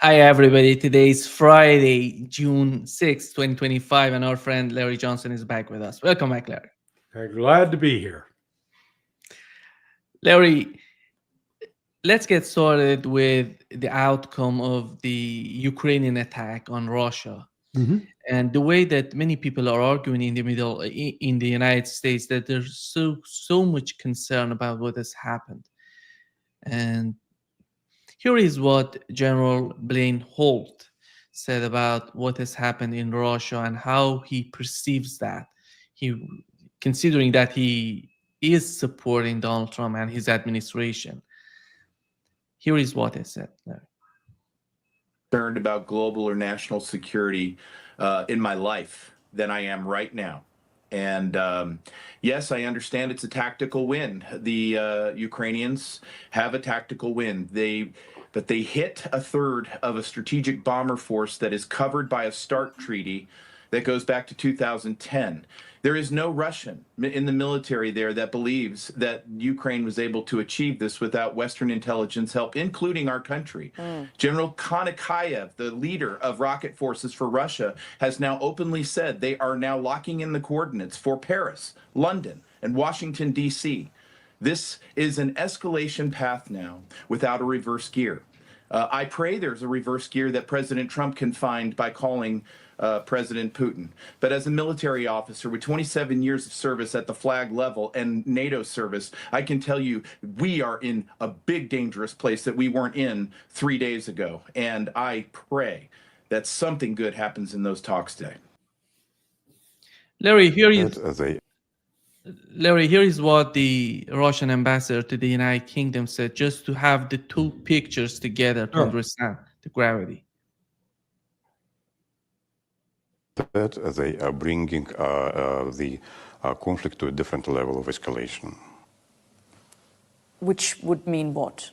Hi, everybody. Today is Friday, June 6th, 2025, and our friend Larry Johnson is back with us. Welcome back, Larry. I'm glad to be here. Larry, let's get started with the outcome of the Ukrainian attack on Russia. Mm-hmm. And the way that many people are arguing in the United States that there's so much concern about what has happened. And here is what General Blaine Halt said about what has happened in Russia and how he perceives that. He, considering that he is supporting Donald Trump and his administration. Here is what he said. Concerned about global or national security in my life than I am right now. And yes, I understand it's a tactical win. The Ukrainians have a tactical win. But they hit a third of a strategic bomber force that is covered by a START treaty that goes back to 2010. There is no Russian in the military there that believes that Ukraine was able to achieve this without Western intelligence help, including our country. General Konakayev, the leader of rocket forces for Russia, has now openly said they are now locking in the coordinates for Paris, London, and Washington, D.C. This is an escalation path now without a reverse gear. I pray there's a reverse gear that President Trump can find by calling President Putin. But as a military officer with 27 years of service at the flag level and NATO service, I can tell you we are in a big dangerous place that we weren't in 3 days ago. And I pray that something good happens in those talks today. Larry, here is what the Russian ambassador to the United Kingdom said, just to have the two pictures together to understand the gravity. That they are bringing the conflict to a different level of escalation. Which would mean what?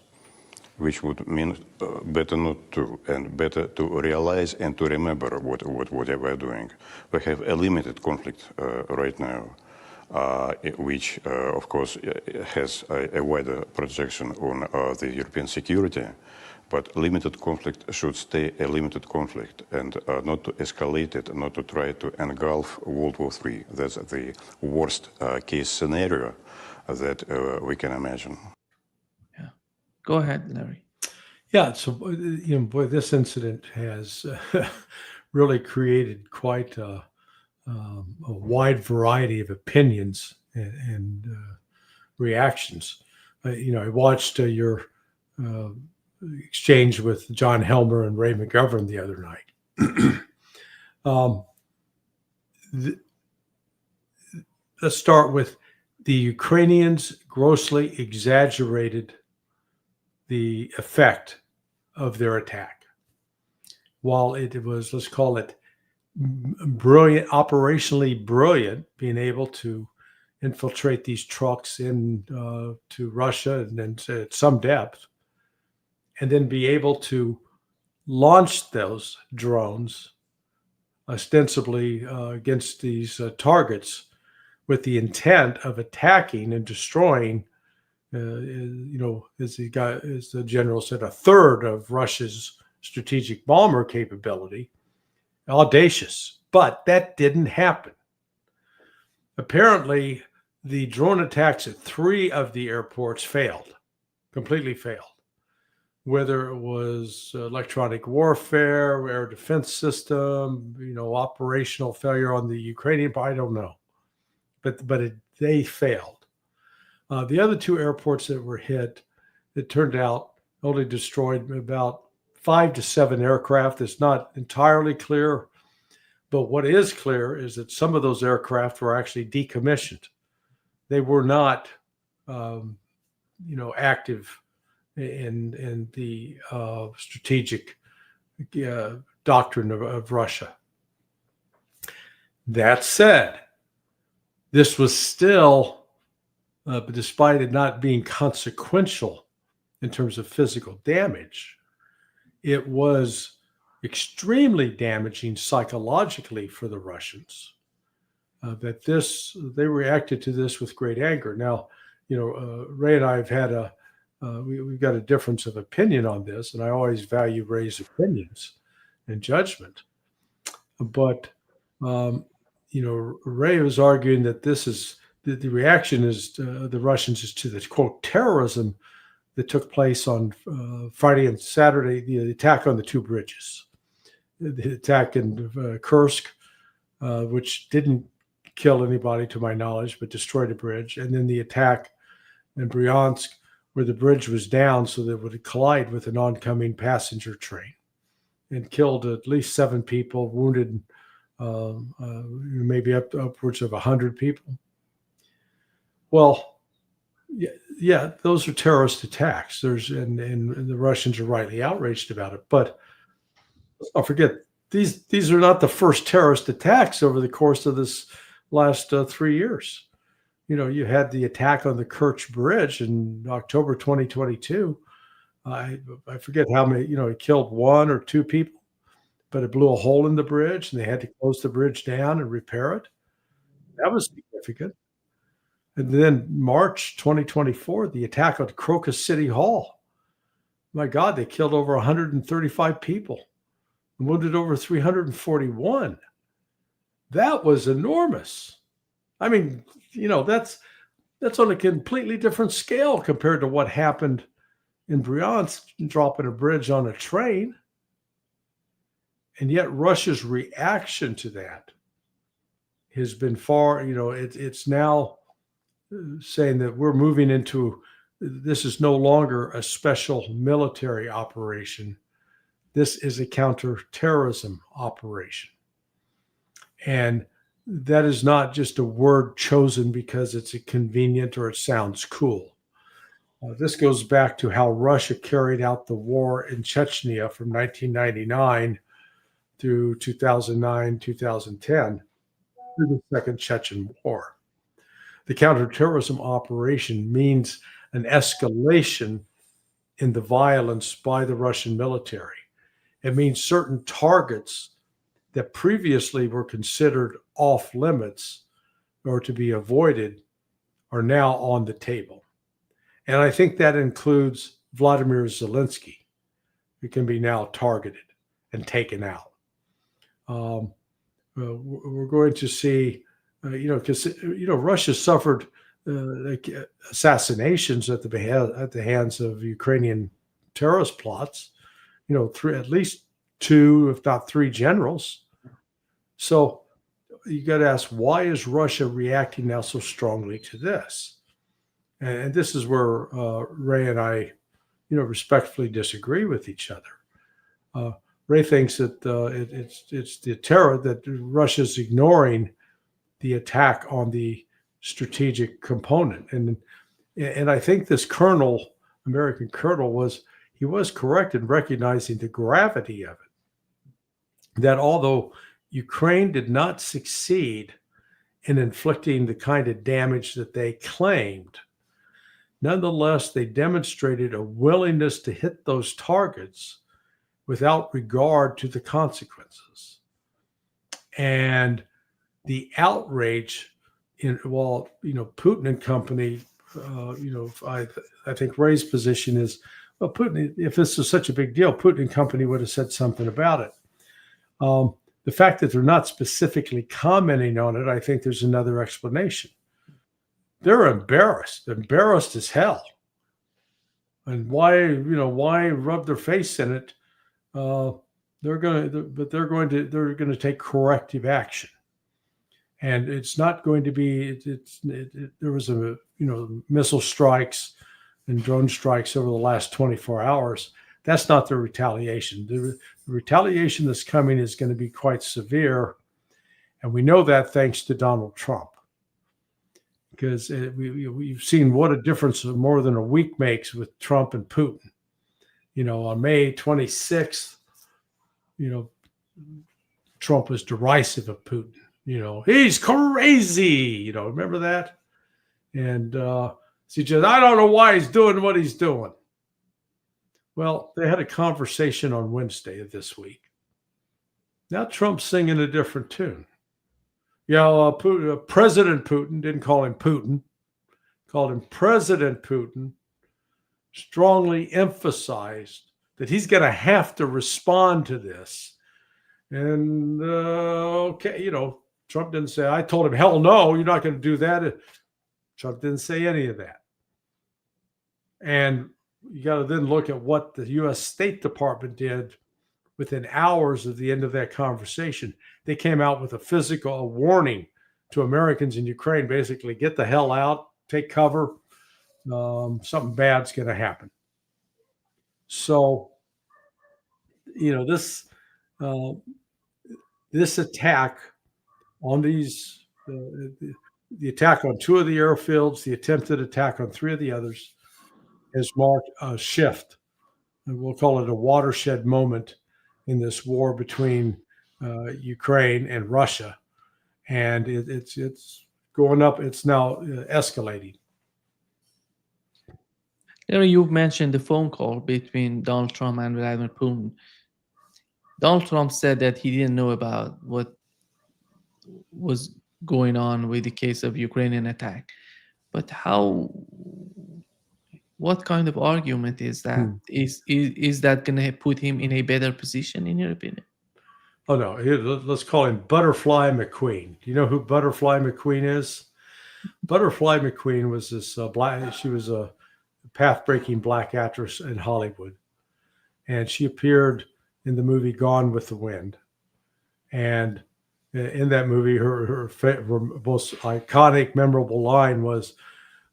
Which would mean better not to, and better to realize and to remember what they were doing. We have a limited conflict right now, which of course has a wider projection on the European security. But limited conflict should stay a limited conflict and not to escalate it, not to try to engulf World War III. That's the worst case scenario that we can imagine. Yeah. Go ahead, Larry. Yeah, so boy, this incident has really created quite a wide variety of opinions and reactions. I watched your exchange with John Helmer and Ray McGovern the other night. Let's start with the Ukrainians grossly exaggerated the effect of their attack. While it was, let's call it brilliant, operationally brilliant, being able to infiltrate these trucks to Russia and then at some depth, and then be able to launch those drones ostensibly against these targets with the intent of attacking and destroying, as the general said, a third of Russia's strategic bomber capability. Audacious, but that didn't happen. Apparently, the drone attacks at 3 of the airports completely failed. Whether it was electronic warfare, air defense system, operational failure on the Ukrainian, I don't know. But they failed. The other 2 airports that were hit, it turned out only destroyed about 5 to 7 aircraft. It's not entirely clear, but what is clear is that some of those aircraft were actually decommissioned. They were not, active in the strategic doctrine of Russia. That said, this was still, despite it not being consequential in terms of physical damage, it was extremely damaging psychologically for the Russians. They reacted to this with great anger. Now, Ray and I have had a we've got a difference of opinion on this, and I always value Ray's opinions and judgment. But Ray was arguing that this is the reaction is the Russians is to the quote terrorism that took place on Friday and Saturday, the attack on the two bridges, the attack in Kursk, which didn't kill anybody to my knowledge, but destroyed a bridge, and then the attack in Bryansk, where the bridge was down so that it would collide with an oncoming passenger train and killed at least 7 people, wounded maybe upwards of 100 people. Well, yeah, those are terrorist attacks. And the Russians are rightly outraged about it. But let's not forget, these are not the first terrorist attacks over the course of this last 3 years. You had the attack on the Kerch Bridge in October 2022. I forget how many, it killed 1 or 2 people, but it blew a hole in the bridge and they had to close the bridge down and repair it. That was significant. And then March 2024, the attack on Crocus City Hall. My God, they killed over 135 people and wounded over 341. That was enormous. I mean, that's on a completely different scale compared to what happened in Bryansk, dropping a bridge on a train. And yet Russia's reaction to that has been far, it's now saying that we're moving into, this is no longer a special military operation. This is a counterterrorism operation. And that is not just a word chosen because it's convenient or it sounds cool. This goes back to how Russia carried out the war in Chechnya from 1999 through 2009, 2010, through the Second Chechen War. The counterterrorism operation means an escalation in the violence by the Russian military. It means certain targets that previously were considered off limits or to be avoided are now on the table. And I think that includes Vladimir Zelensky, who can be now targeted and taken out. We're going to see, because Russia suffered assassinations at the hands of Ukrainian terrorist plots. At least 2, if not 3 generals. So you got to ask, why is Russia reacting now so strongly to this? And this is where Ray and I, respectfully disagree with each other. Ray thinks that it's the terror that Russia's ignoring the attack on the strategic component, and I think this American colonel was correct in recognizing the gravity of it. That although Ukraine did not succeed in inflicting the kind of damage that they claimed, nonetheless they demonstrated a willingness to hit those targets without regard to the consequences. And the outrage Putin and company, I think Ray's position is, well, Putin, if this is such a big deal, Putin and company would have said something about it. The fact that they're not specifically commenting on it, I think there's another explanation. They're embarrassed as hell. And why rub their face in it? They're going to take corrective action, and it's not going to be. There was missile strikes and drone strikes over the last 24 hours. That's not the retaliation. The retaliation that's coming is going to be quite severe, and we know that thanks to Donald Trump, because we've seen what a difference more than a week makes with Trump and Putin. On May 26th, Trump was derisive of Putin. He's crazy. Remember that? And he said, I don't know why he's doing what he's doing. Well, they had a conversation on Wednesday of this week. Now Trump's singing a different tune. President Putin, didn't call him Putin, called him President Putin, strongly emphasized that he's going to have to respond to this. And okay, Trump didn't say, I told him, hell no, you're not going to do that. Trump didn't say any of that. And you got to then look at what the U.S. State Department did within hours of the end of that conversation. They came out with a warning to Americans in Ukraine, basically, get the hell out, take cover. Something bad's going to happen. So, this attack on these, the attack on 2 of the airfields, the attempted attack on 3 of the others, has marked a shift. And we'll call it a watershed moment in this war between Ukraine and Russia. And it's going up. It's now escalating. You've mentioned the phone call between Donald Trump and Vladimir Putin. Donald Trump said that he didn't know about what was going on with the case of Ukrainian attack. But what kind of argument is that? Is that going to put him in a better position, in your opinion? Oh, no. Let's call him Butterfly McQueen. Do you know who Butterfly McQueen is? Butterfly McQueen was this she was a path-breaking black actress in Hollywood. And she appeared in the movie Gone with the Wind. And in that movie, her most iconic, memorable line was,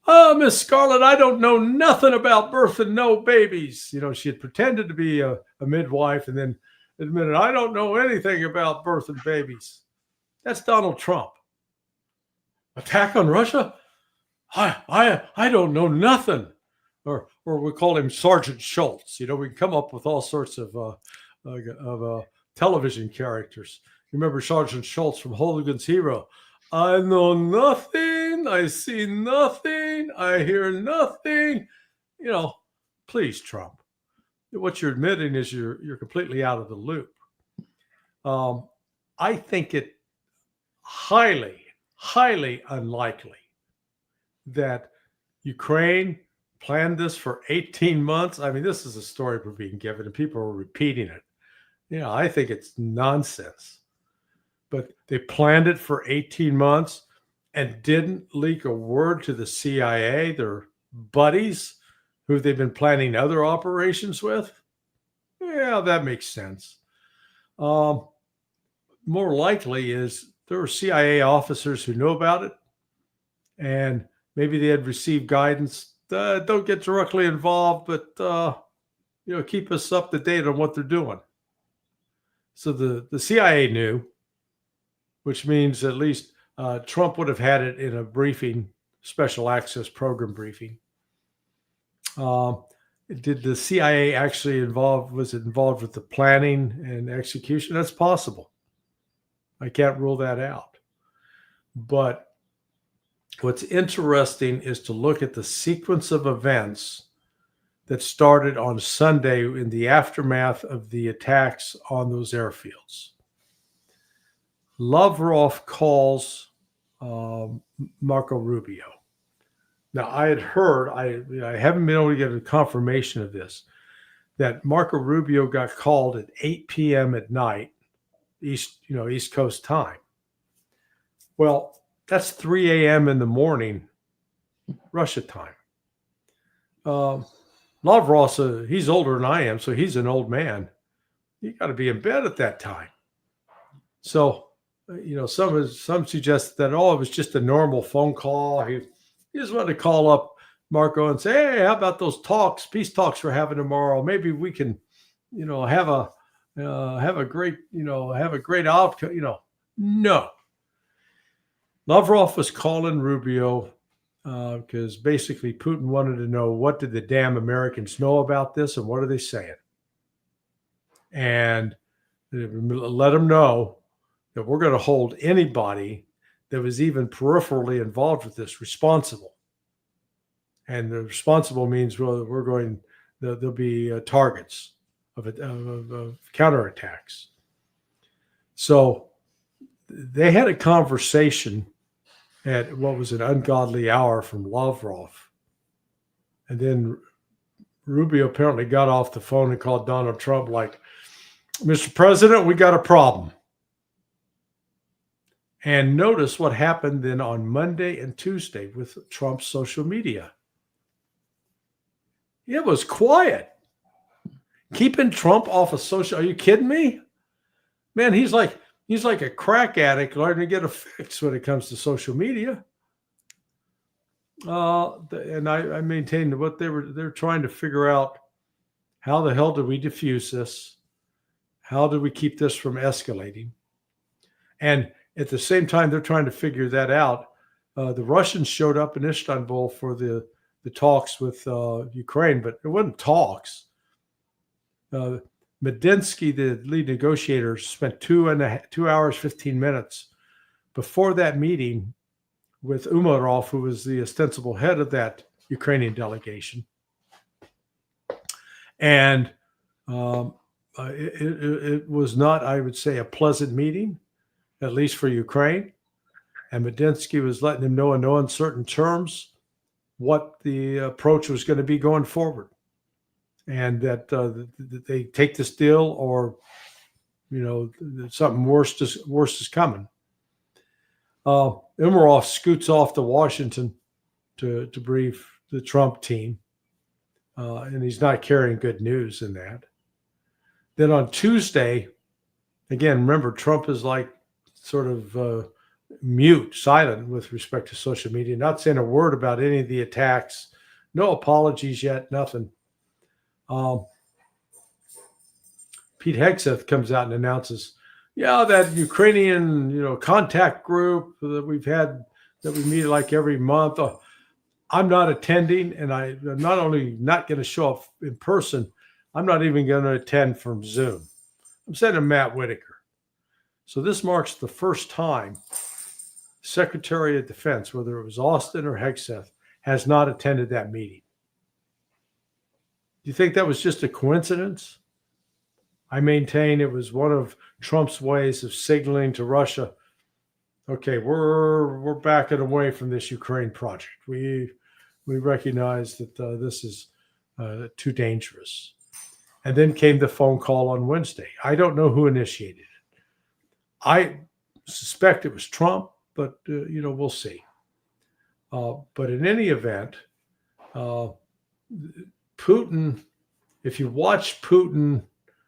"Oh, Miss Scarlett, I don't know nothing about birthing no babies." She had pretended to be a midwife and then admitted, "I don't know anything about birthing babies." That's Donald Trump. Attack on Russia? I don't know nothing. Or we call him Sergeant Schultz. We can come up with all sorts of television characters. You remember Sergeant Schultz from Hooligan's Hero? I know nothing. I see nothing. I hear nothing. Please, Trump. What you're admitting is you're completely out of the loop. I think it highly, highly unlikely that Ukraine planned this for 18 months. I mean, this is a story we're being given and people are repeating it. I think it's nonsense. But they planned it for 18 months and didn't leak a word to the CIA, their buddies who they've been planning other operations with. Yeah, that makes sense. More likely is there were CIA officers who know about it, and maybe they had received guidance. Don't get directly involved, but keep us up to date on what they're doing. So the CIA knew, which means at least Trump would have had it in a briefing, special access program briefing. Did the CIA actually was it involved with the planning and execution? That's possible. I can't rule that out. But what's interesting is to look at the sequence of events that started on Sunday in the aftermath of the attacks on those airfields. Lavrov calls Marco Rubio. Now, I had heard, I haven't been able to get a confirmation of this, that Marco Rubio got called at 8 p.m. at night, East Coast time. Well, that's 3 a.m. in the morning, Russia time. Lavrov, he's older than I am, so he's an old man. You got to be in bed at that time. So, some suggest that, it was just a normal phone call. He just wanted to call up Marco and say, "Hey, how about those peace talks we're having tomorrow? Maybe we can, have a great outcome." No. Lavrov was calling Rubio because basically Putin wanted to know, what did the damn Americans know about this and what are they saying? And let them know that we're going to hold anybody that was even peripherally involved with this responsible. And the responsible means, well, there'll be targets of counterattacks. So they had a conversation at what was an ungodly hour from Lavrov. And then Rubio apparently got off the phone and called Donald Trump like, Mr. President, we got a problem. And notice what happened then on Monday and Tuesday with Trump's social media. It was quiet. Keeping Trump off of social. Are you kidding me? Man, he's like a crack addict learning to get a fix when it comes to social media. And I maintained what they're trying to figure out. How the hell do we diffuse this? How do we keep this from escalating? And at the same time, they're trying to figure that out. The Russians showed up in Istanbul for the talks with Ukraine, but it wasn't talks. Medinsky, the lead negotiator, spent 2 hours, 15 minutes before that meeting with Umarov, who was the ostensible head of that Ukrainian delegation. And it was not, I would say, a pleasant meeting, at least for Ukraine. And Medinsky was letting them know in no uncertain terms what the approach was going to be going forward. And that they take this deal or, something worse is coming. Umarov scoots off to Washington to brief the Trump team. And he's not carrying good news in that. Then on Tuesday, again, remember, Trump is like sort of mute, silent with respect to social media, not saying a word about any of the attacks, no apologies yet, nothing. Pete Hegseth comes out and announces, that Ukrainian, contact group that we've had, that we meet like every month. I'm not attending, and I'm not only not going to show up in person, I'm not even going to attend from Zoom. I'm sending Matt Whitaker. So this marks the first time Secretary of Defense, whether it was Austin or Hegseth, has not attended that meeting. Do you think that was just a coincidence? I maintain it was one of Trump's ways of signaling to Russia, okay, we're backing away from this Ukraine project. We recognize that this is too dangerous. And then came the phone call on Wednesday. I don't know who initiated it. I suspect it was Trump, but we'll see. But in any event, Putin, if you watch Putin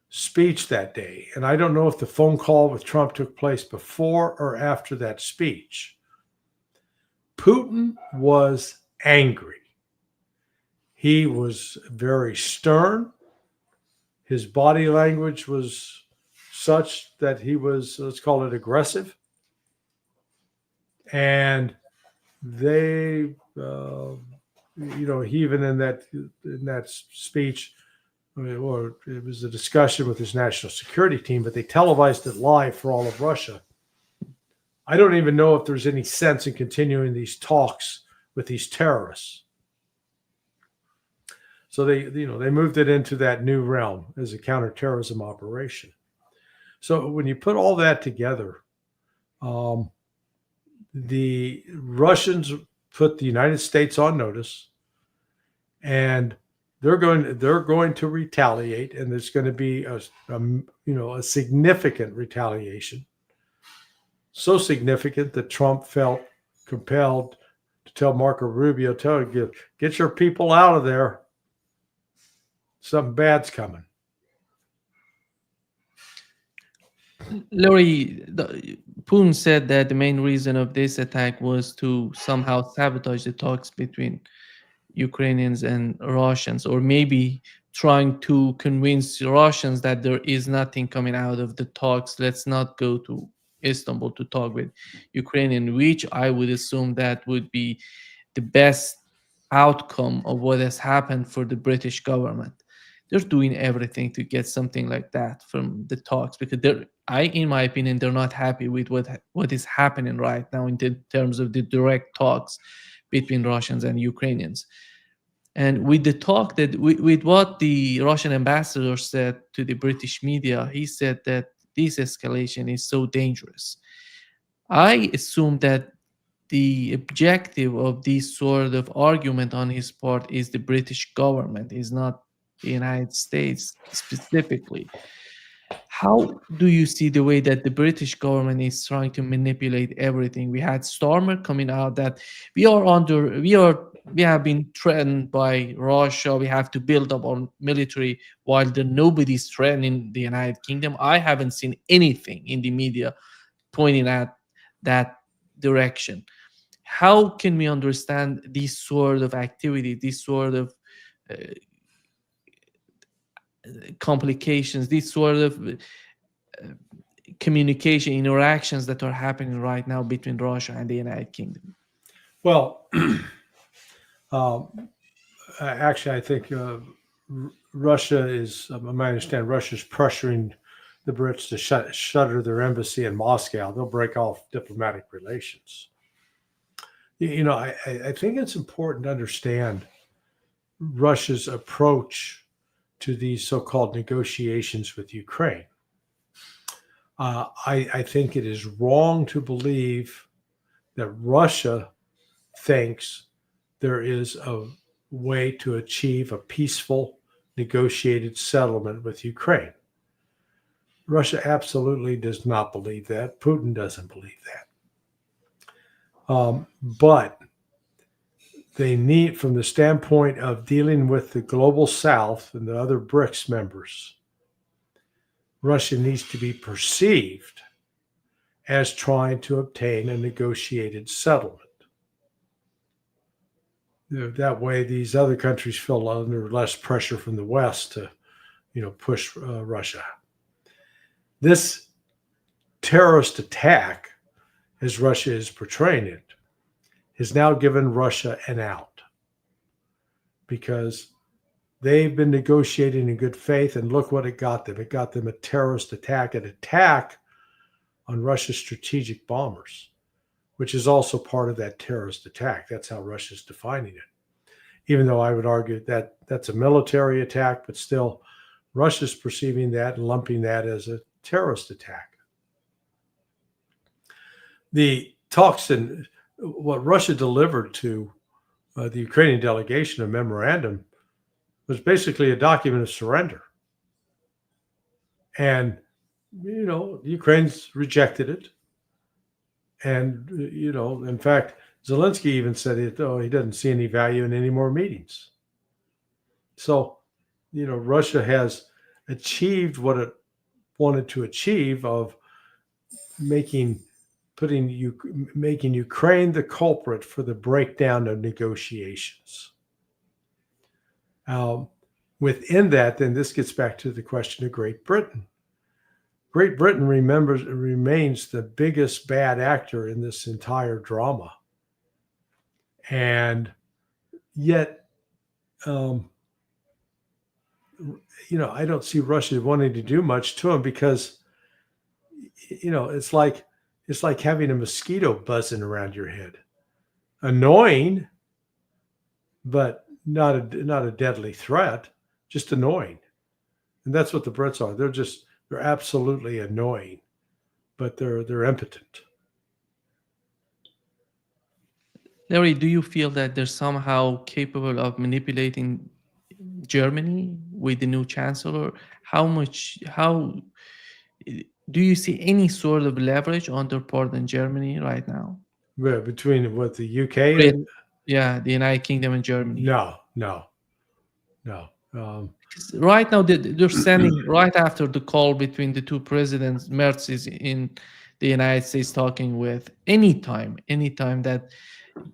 speech that day, and I don't know if the phone call with Trump took place before or after that speech, Putin was angry. He was very stern. His body language was such that he was, let's call it, aggressive. And they, he even in that speech, or it was a discussion with his national security team, but they televised it live for all of Russia. I don't even know if there's any sense in continuing these talks with these terrorists. So they moved it into that new realm as a counterterrorism operation. So when you put all that together, the Russians put the United States on notice, and they're going to retaliate, and there's going to be a significant retaliation. So significant that Trump felt compelled to tell Marco Rubio, get your people out of there. Something bad's coming. Laurie, Putin said that the main reason of this attack was to somehow sabotage the talks between Ukrainians and Russians, or maybe trying to convince the Russians that there is nothing coming out of the talks. Let's not go to Istanbul to talk with Ukrainian, which I would assume that would be the best outcome of what has happened for the British government. They're doing everything to get something like that from the talks, because in my opinion, they're not happy with what is happening right now in terms of the direct talks between Russians and Ukrainians. And with the talk with what the Russian ambassador said to the British media, he said that this escalation is so dangerous. I assume that the objective of this sort of argument on his part is the British government, is not the United States specifically. How do you see the way that the British government is trying to manipulate everything? We had Stormer coming out that we have been threatened by Russia. We have to build up our military while nobody's threatening the United Kingdom. I haven't seen anything in the media pointing at that direction. How can we understand this sort of activity, this sort of uh, complications, this sort of communication interactions that are happening right now between Russia and the United Kingdom? Well, actually, I think Russia is, I understand, Russia's pressuring the Brits to shutter their embassy in Moscow. They'll break off diplomatic relations. I think it's important to understand Russia's approach to these so-called negotiations with Ukraine. I think it is wrong to believe that Russia thinks there is a way to achieve a peaceful, negotiated settlement with Ukraine. Russia absolutely does not believe that. Putin doesn't believe that. But they need, from the standpoint of dealing with the global South and the other BRICS members, Russia needs to be perceived as trying to obtain a negotiated settlement. That way, these other countries feel under less pressure from the West to, push Russia. This terrorist attack, as Russia is portraying it, has now given Russia an out, because they've been negotiating in good faith, and look what it got them. It got them a terrorist attack, an attack on Russia's strategic bombers, which is also part of that terrorist attack. That's how Russia's defining it. Even though I would argue that that's a military attack, but still Russia's perceiving that and lumping that as a terrorist attack. The talks and what Russia delivered to the Ukrainian delegation, a memorandum, was basically a document of surrender. And, Ukraine's rejected it. And, in fact, Zelensky even said he doesn't see any value in any more meetings. So, Russia has achieved what it wanted to achieve of making Ukraine the culprit for the breakdown of negotiations. Within that, then this gets back to the question of Great Britain. Great Britain remains the biggest bad actor in this entire drama. And yet, I don't see Russia wanting to do much to them, because, it's like having a mosquito buzzing around your head. Annoying, but not a deadly threat, just annoying. And that's what the Brits are. They're absolutely annoying, but they're impotent. Larry, do you feel that they're somehow capable of manipulating Germany with the new chancellor? How do you see any sort of leverage on their part in Germany right now? Between what, the UK and the United Kingdom and Germany? No. Right now, they're sending, right after the call between the two presidents, Merz is in the United States talking with, anytime that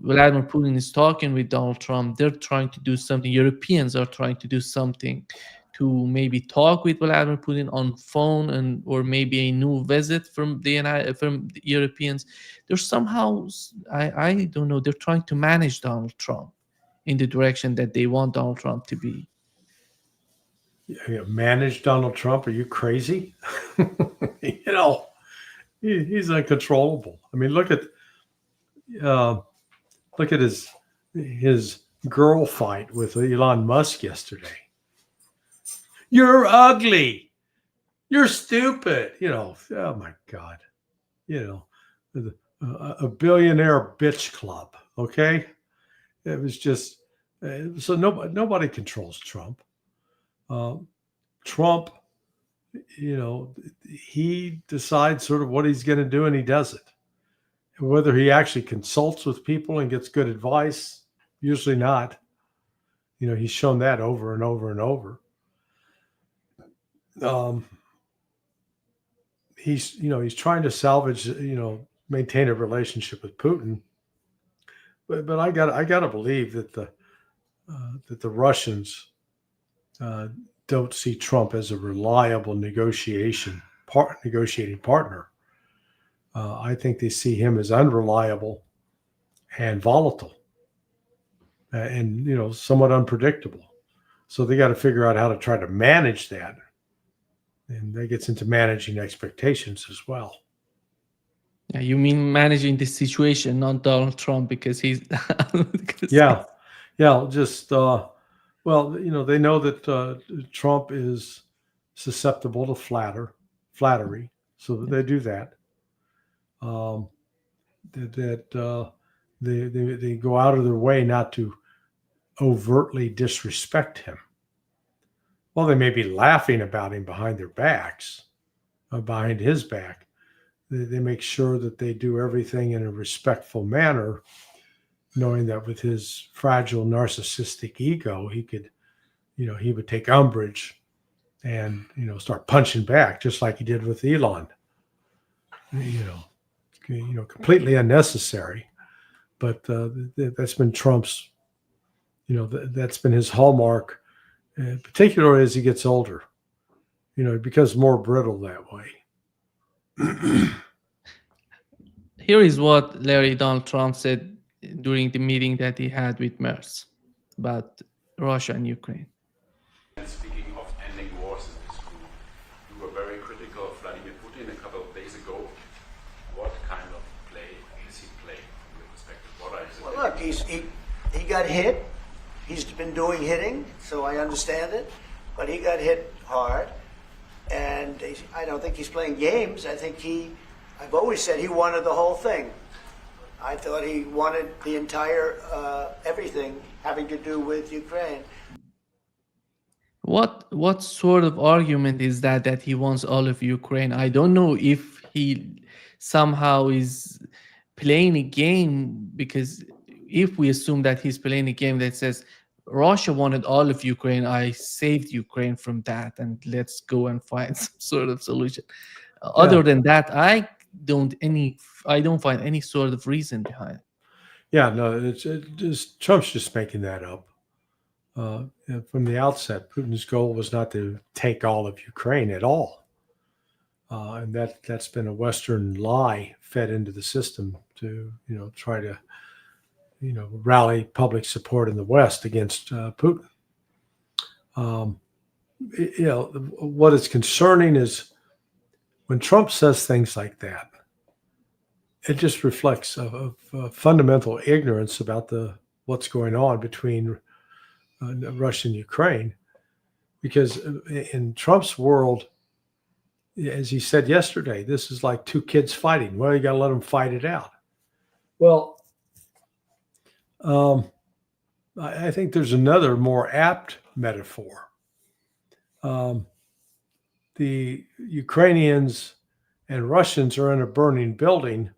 Vladimir Putin is talking with Donald Trump, they're trying to do something. Europeans are trying to do something to maybe talk with Vladimir Putin on phone, or maybe a new visit from the Europeans. They're somehow, I don't know, they're trying to manage Donald Trump in the direction that they want Donald Trump to be. Manage Donald Trump? Are you crazy? He's uncontrollable. I mean, look at his girl fight with Elon Musk yesterday. You're ugly. You're stupid. Oh my God. A billionaire bitch club. Okay. It was just, so nobody controls Trump. Trump, he decides sort of what he's going to do, and he does it. Whether he actually consults with people and gets good advice, usually not. He's shown that over and over and over. He's trying to salvage, maintain a relationship with Putin. But I got to believe that the Russians don't see Trump as a reliable negotiating partner. I think they see him as unreliable and volatile, and somewhat unpredictable. So they got to figure out how to try to manage that, and that gets into managing expectations as well. Yeah, you mean managing the situation, not Donald Trump, because he's yeah. Just they know that Trump is susceptible to flattery, so that they do that. They go out of their way not to overtly disrespect him. Well, they may be laughing about him behind their backs, behind his back. They make sure that they do everything in a respectful manner, knowing that with his fragile narcissistic ego, he would take umbrage and start punching back, just like he did with Elon. Completely unnecessary, but that's been Trump's. That's been his hallmark, particularly as he gets older. He becomes more brittle that way. Here is what Donald Trump said during the meeting that he had with MERS about Russia and Ukraine. Speaking of ending wars in this group, you were very critical of Vladimir Putin a couple of days ago. What kind of play is he playing from your perspective? What are his Well, look, he got hit. He's been doing hitting, so I understand it. But he got hit hard, and I don't think he's playing games. I think I've always said he wanted the whole thing. I thought he wanted the entire everything having to do with Ukraine. What sort of argument is that he wants all of Ukraine? I don't know if he somehow is playing a game, because if we assume that he's playing a game that says Russia wanted all of Ukraine, I saved Ukraine from that, and let's go and find some sort of solution. Other than that, I don't find any sort of reason behind it. Yeah, no, it's just Trump's just making that up. From the outset, Putin's goal was not to take all of Ukraine at all, and that's been a Western lie fed into the system to try to rally public support in the West against Putin. What is concerning is when Trump says things like that, it just reflects a fundamental ignorance about what's going on between Russia and Ukraine. Because in Trump's world, as he said yesterday, this is like two kids fighting. Well, you got to let them fight it out. Well, I think there's another more apt metaphor. The Ukrainians and Russians are in a burning building,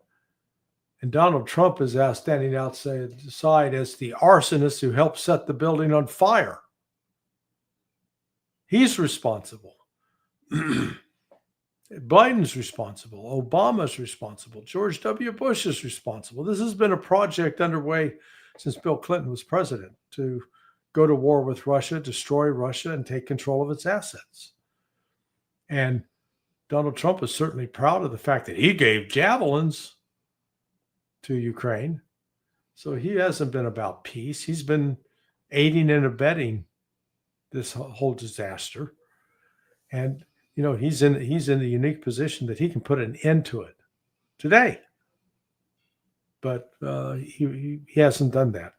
and Donald Trump is standing outside as the arsonist who helped set the building on fire. He's responsible. Biden's responsible. Obama's responsible. George W. Bush is responsible. This has been a project underway since Bill Clinton was president to go to war with Russia, destroy Russia, and take control of its assets. And Donald Trump is certainly proud of the fact that he gave javelins to Ukraine. So he hasn't been about peace. He's been aiding and abetting this whole disaster. And he's in the unique position that he can put an end to it today. But he hasn't done that.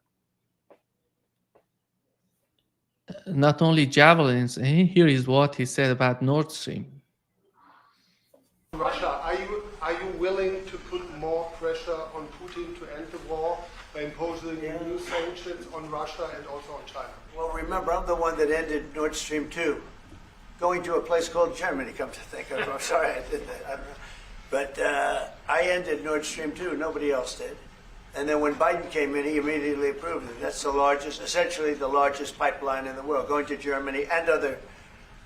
Not only javelins, here is what he said about Nord Stream. Russia, are you willing to put more pressure on Putin to end the war by imposing new sanctions on Russia and also on China? Well, remember, I'm the one that ended Nord Stream 2, going to a place called Germany, come to think of it. I'm sorry I did that. I don't know. But I ended Nord Stream 2. Nobody else did. And then when Biden came in, he immediately approved it. That's the largest, essentially the largest pipeline in the world, going to Germany and other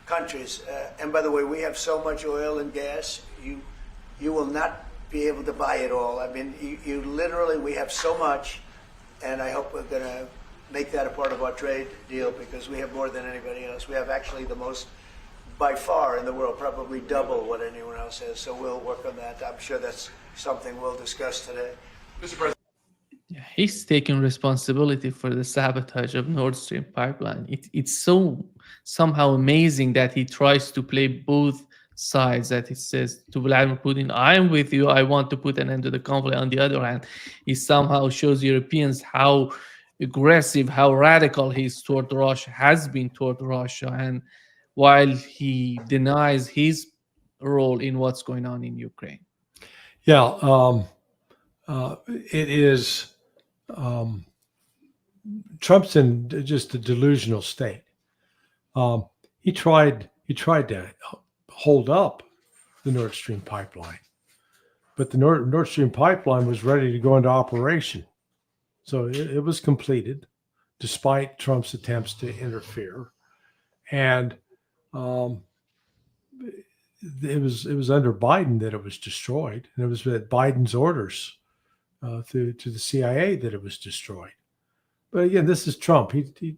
countries. And by the way, we have so much oil and gas, you will not be able to buy it all. I mean, you literally, we have so much, and I hope we're going to make that a part of our trade deal because we have more than anybody else. We have actually the most by far in the world, probably double what anyone else has. So we'll work on that. I'm sure that's something we'll discuss today. Mr. President. He's taking responsibility for the sabotage of Nord Stream pipeline. It's so somehow amazing that he tries to play both sides, that he says to Vladimir Putin, I'm with you, I want to put an end to the conflict. On the other hand, he somehow shows Europeans how aggressive, how radical he's toward Russia, has been toward Russia, and while he denies his role in what's going on in Ukraine. Yeah, it is. Trump's in just a delusional state. He tried to hold up the Nord Stream pipeline, but the Nord Stream pipeline was ready to go into operation, so it was completed, despite Trump's attempts to interfere, and it was under Biden that it was destroyed, and it was at Biden's orders to the CIA that it was destroyed. But again, this is Trump. He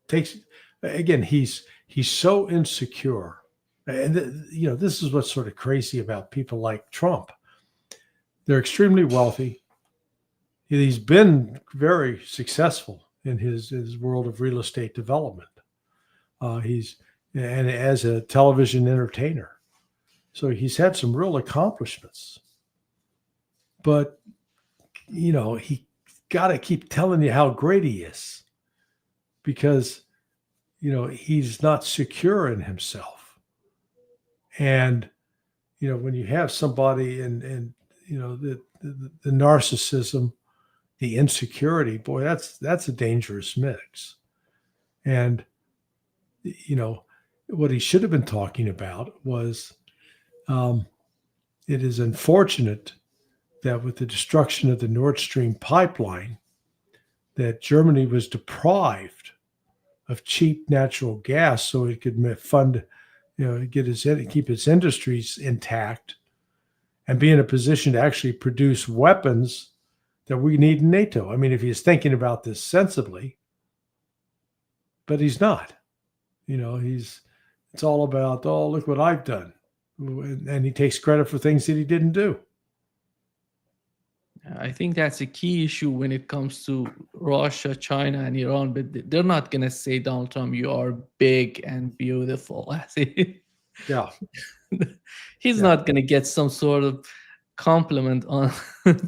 takes, again, he's so insecure, and this is what's sort of crazy about people like Trump. They're extremely wealthy. He's been very successful in his world of real estate development. And as a television entertainer, so he's had some real accomplishments. But he got to keep telling you how great he is, because he's not secure in himself. And when you have somebody and the narcissism, the insecurity, boy, that's a dangerous mix. And what he should have been talking about was it is unfortunate that with the destruction of the Nord Stream pipeline, that Germany was deprived of cheap natural gas so it could fund, keep its industries intact and be in a position to actually produce weapons that we need in NATO. I mean, if he's thinking about this sensibly, but he's not. It's all about, oh, look what I've done. And he takes credit for things that he didn't do. I think that's a key issue when it comes to Russia, China, and Iran. But they're not going to say, Donald Trump, you are big and beautiful. Yeah. He's not going to get some sort of compliment on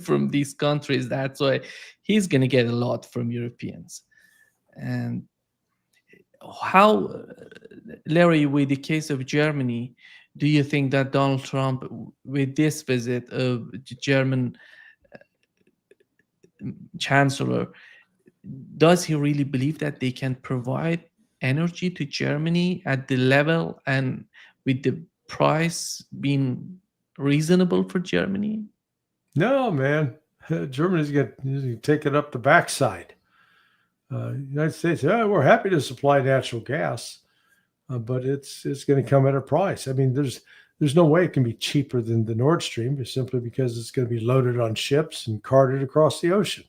from these countries. That's why he's going to get a lot from Europeans. And how, Larry, with the case of Germany, do you think that Donald Trump, with this visit of the German chancellor, does he really believe that they can provide energy to Germany at the level and with the price being reasonable for Germany? No, man. Germany's going to take it up the backside. United States, we're happy to supply natural gas, but it's going to come at a price. I mean, there's no way it can be cheaper than the Nord Stream, simply because it's going to be loaded on ships and carted across the ocean.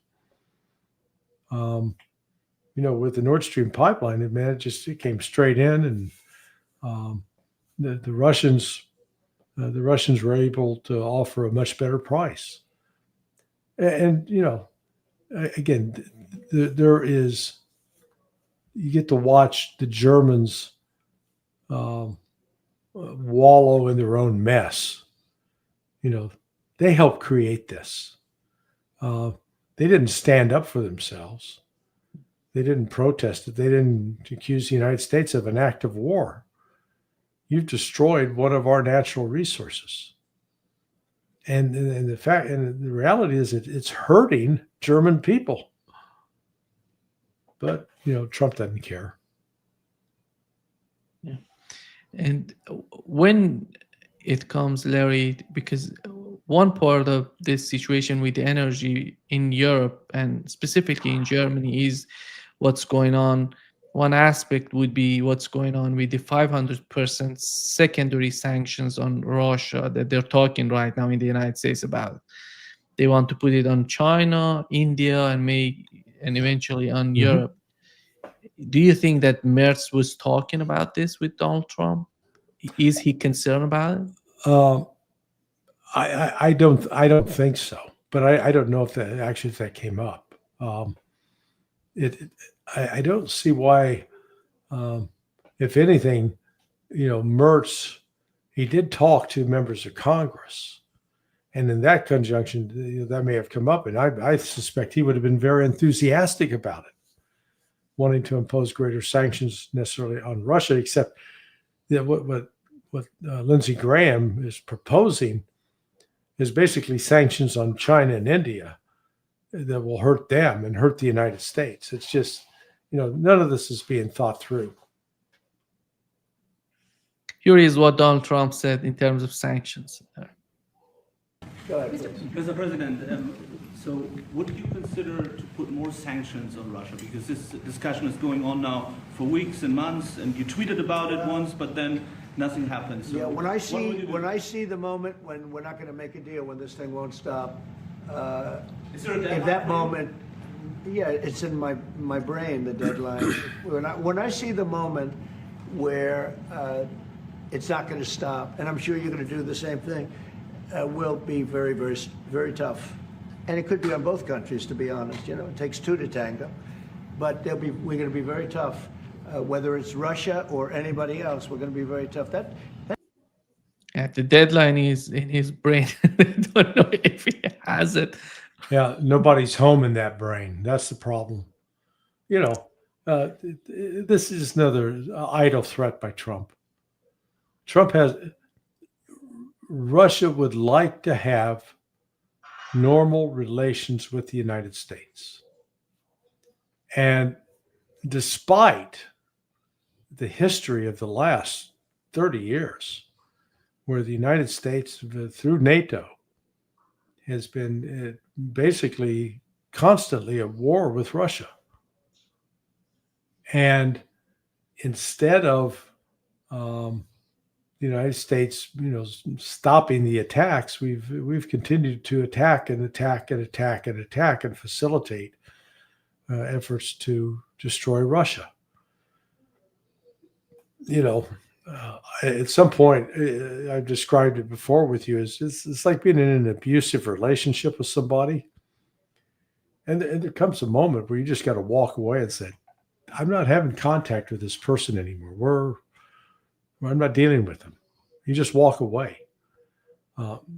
With the Nord Stream pipeline, it came straight in, and the Russians were able to offer a much better price. And again, you get to watch the Germans wallow in their own mess. They helped create this. They didn't stand up for themselves. They didn't protest it. They didn't accuse the United States of an act of war. You've destroyed one of our natural resources. And the reality is it's hurting German people. But, Trump doesn't care. Yeah. And when it comes, Larry, because one part of this situation with the energy in Europe and specifically in Germany is what's going on. One aspect would be what's going on with the 500% secondary sanctions on Russia that they're talking right now in the United States about. They want to put it on China, India, and eventually on Mhm. Europe. Do you think that Merz was talking about this with Donald Trump? Is he concerned about it? Um, I don't think so, but I don't know if that came up. I don't see why. If anything, Mertz, he did talk to members of Congress, and in that conjunction, that may have come up, and I suspect he would have been very enthusiastic about it, wanting to impose greater sanctions necessarily on Russia. Except that what Lindsey Graham is proposing is basically sanctions on China and India that will hurt them and hurt the United States. It's just, none of this is being thought through. Here is what Donald Trump said in terms of sanctions. Go ahead. Mr. President, so would you consider to put more sanctions on Russia? Because this discussion is going on now for weeks and months, and you tweeted about it once, but then nothing happens. So Yeah, when I what would you do? when I see the moment when we're not going to make a deal, when this thing won't stop, Is there a deadline in that for you? moment, yeah, it's in my brain, the deadline. When I see the moment where it's not going to stop, and I'm sure you're going to do the same thing, will be very, very, very tough. And it could be on both countries, to be honest. It takes two to tango. But we're going to be very tough. Whether it's Russia or anybody else, we're going to be very tough. Yeah, the deadline is in his brain. I don't know if he has it. Yeah, nobody's home in that brain. That's the problem. This is another idle threat by Trump. Russia would like to have normal relations with the United States. And despite the history of the last 30 years, where the United States, through NATO, has been basically constantly at war with Russia. And instead of the United States, stopping the attacks, we've continued to attack and attack and attack and attack and facilitate efforts to destroy Russia. At some point, I've described it before with you, it's like being in an abusive relationship with somebody. And there comes a moment where you just got to walk away and say, I'm not having contact with this person anymore. I'm not dealing with them. You just walk away.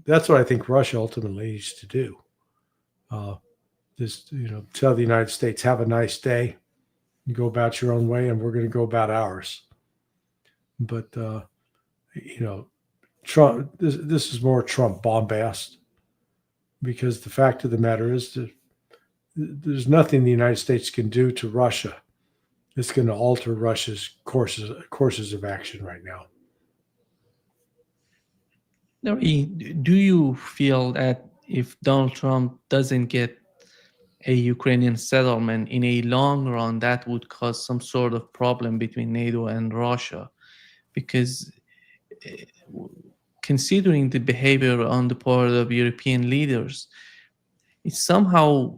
That's what I think Russia ultimately needs to do. Just, tell the United States, have a nice day. You go about your own way, and we're going to go about ours. But, Trump, this is more Trump bombast, because the fact of the matter is that there's nothing the United States can do to Russia that's going to alter Russia's courses of action right now. Larry, do you feel that if Donald Trump doesn't get a Ukrainian settlement in a long run, that would cause some sort of problem between NATO and Russia? Because considering the behavior on the part of European leaders, it's somehow,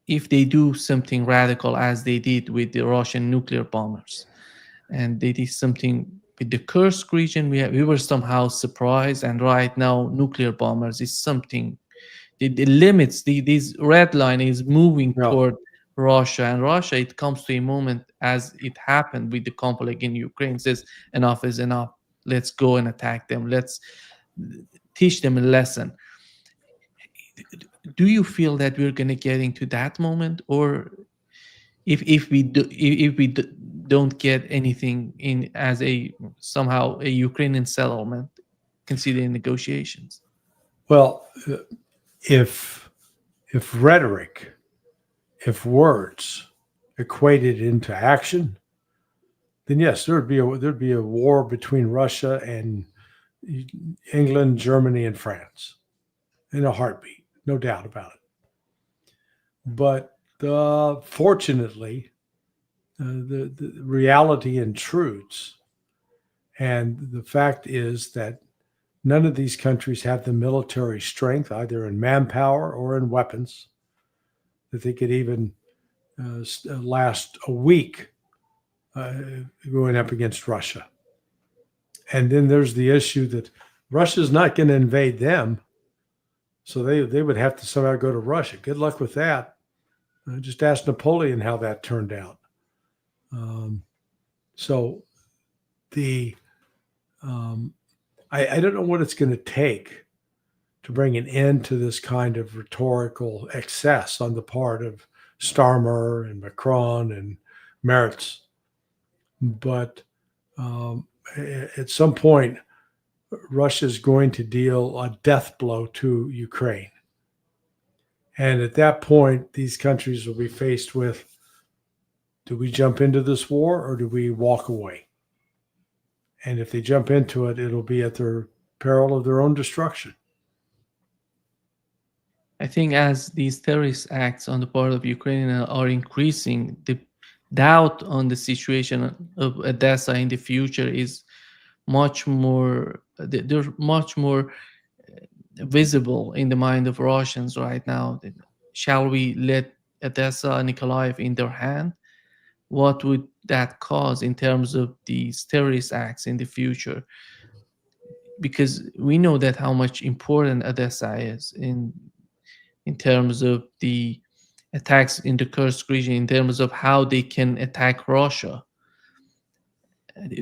if they do something radical as they did with the Russian nuclear bombers, and they did something with the Kursk region, we were somehow surprised, and right now nuclear bombers is something, the limits, this red line is moving toward Russia, and Russia, it comes to a moment as it happened with the conflict in Ukraine, says enough is enough, let's go and attack them, let's teach them a lesson. Do you feel that we're going to get into that moment, or if we don't get anything in as somehow a Ukrainian settlement, considering negotiations? Well, if rhetoric, if words equated into action, then yes, there'd be a war between Russia and England, Germany, and France in a heartbeat, no doubt about it. But fortunately, the reality intrudes, and the fact is that none of these countries have the military strength, either in manpower or in weapons, that they could even last a week going up against Russia. And then there's the issue that Russia's not going to invade them, so they would have to somehow go to Russia. Good luck with that. Just ask Napoleon how that turned out. So I don't know what it's going to take to bring an end to this kind of rhetorical excess on the part of Starmer and Macron and Merz. But at some point, Russia is going to deal a death blow to Ukraine. And at that point, these countries will be faced with, do we jump into this war or do we walk away? And if they jump into it, it'll be at their peril of their own destruction. I think as these terrorist acts on the part of Ukraine are increasing, the doubt on the situation of Odessa in the future is much more, they're much more visible in the mind of Russians right now. Shall we let Odessa and Nikolaev in their hand? What would that cause in terms of these terrorist acts in the future? Because we know that how much important Odessa is in terms of the attacks in the Kursk region, in terms of how they can attack Russia.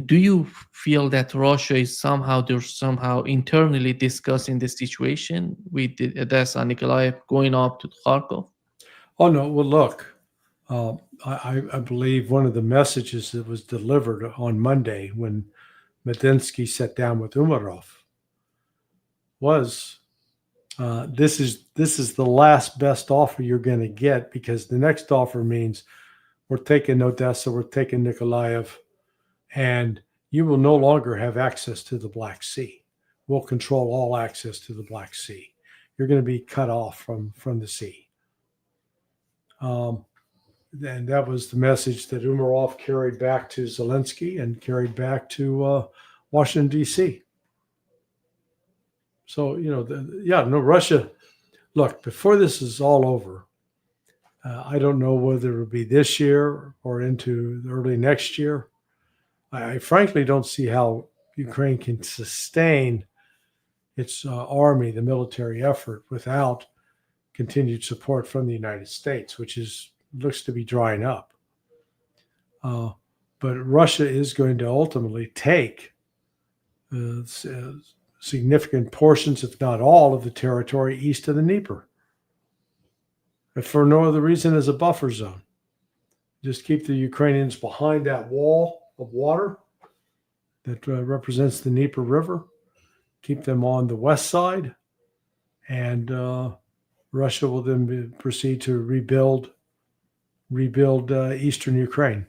Do you feel that Russia is somehow internally discussing the situation with the Odessa and Nikolaev going up to Kharkov? Oh, no. Well, look, I believe one of the messages that was delivered on Monday when Medinsky sat down with Umarov was, this is the last best offer you're going to get, because the next offer means we're taking Odessa, we're taking Nikolaev, and you will no longer have access to the Black Sea. We'll control all access to the Black Sea. You're going to be cut off from the sea. And that was the message that Umarov carried back to Zelensky and carried back to Washington, D.C. So, Russia, look, before this is all over, I don't know whether it'll be this year or into early next year. I frankly don't see how Ukraine can sustain its army, the military effort, without continued support from the United States, which looks to be drying up. But Russia is going to ultimately take significant portions, if not all, of the territory east of the Dnieper, if for no other reason as a buffer zone. Just keep the Ukrainians behind that wall of water that represents the Dnieper River, keep them on the west side, and Russia will then proceed to rebuild eastern Ukraine.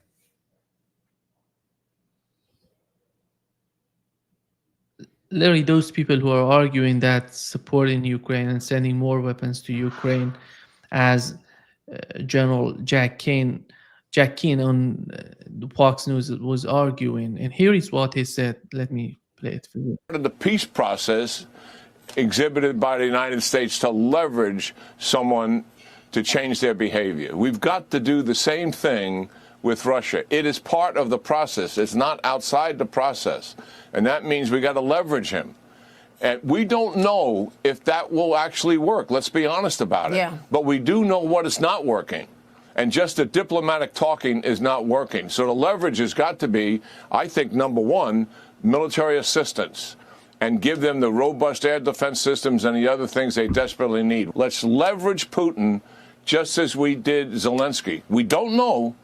Larry, those people who are arguing that supporting Ukraine and sending more weapons to Ukraine, as General Jack Keane on the Fox News was arguing, and here is what he said. Let me play it for you. The peace process exhibited by the United States to leverage someone to change their behavior. We've got to do the same thing with Russia. It is part of the process. It's not outside the process. And that means we got to leverage him. And we don't know if that will actually work. Let's be honest about it. Yeah. But we do know what is not working. And just the diplomatic talking is not working. So the leverage has got to be, I think, number one, military assistance, and give them the robust air defense systems and the other things they desperately need. Let's leverage Putin just as we did Zelensky. We don't know,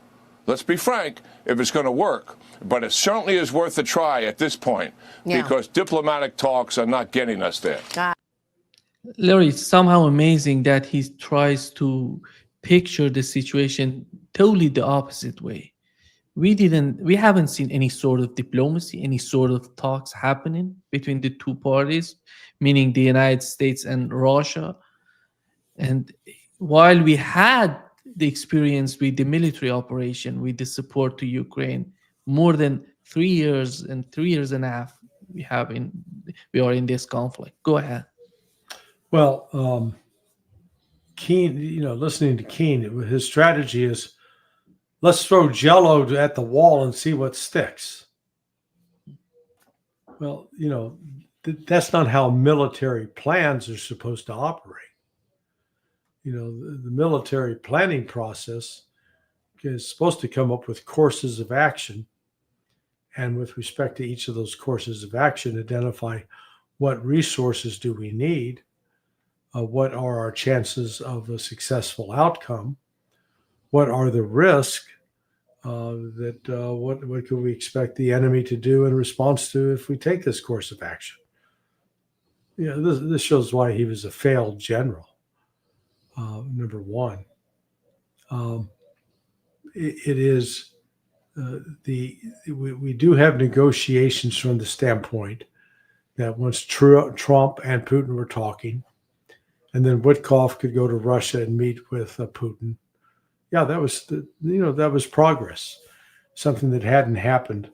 let's be frank, if it's going to work. But it certainly is worth a try at this point, because diplomatic talks are not getting us there. Larry, it's somehow amazing that he tries to picture the situation totally the opposite way, we haven't seen any sort of diplomacy, any sort of talks happening between the two parties, meaning the United States and Russia. And while we had the experience with the military operation, with the support to Ukraine, more than 3 years and 3 years and a half we are in this conflict. Go ahead. Well, Keane, listening to Keane, his strategy is, let's throw Jello at the wall and see what sticks. Well, that's not how military plans are supposed to operate. The military planning process is supposed to come up with courses of action, and with respect to each of those courses of action, identify what resources do we need, what are our chances of a successful outcome, what are the risks, what could we expect the enemy to do in response to if we take this course of action. This shows why he was a failed general. Number one, we do have negotiations from the standpoint that once Trump and Putin were talking, and then Witkoff could go to Russia and meet with Putin. Yeah, that was progress, something that hadn't happened.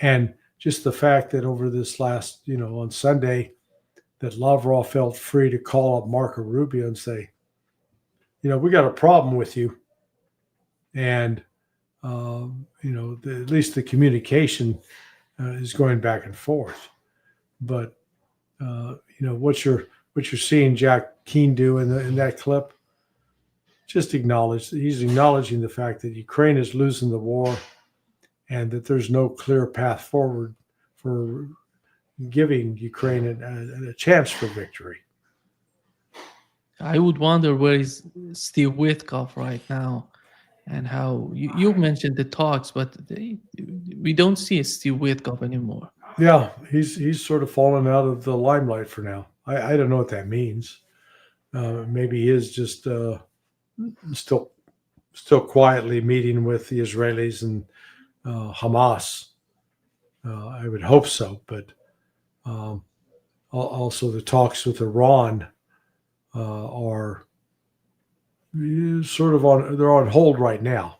And just the fact that over this last, on Sunday, that Lavrov felt free to call up Marco Rubio and say, we got a problem with you. And, at least the communication is going back and forth. But, what you're seeing Jack Keane do in that clip, just he's acknowledging the fact that Ukraine is losing the war and that there's no clear path forward for giving Ukraine a chance for victory. I would wonder where is Steve Witkoff right now, and how you mentioned the talks, but we don't see a Steve Witkoff anymore. Yeah, he's sort of fallen out of the limelight for now. I don't know what that means. Maybe he is just still quietly meeting with the Israelis and Hamas. I would hope so, but also the talks with Iran are sort of they're on hold right now.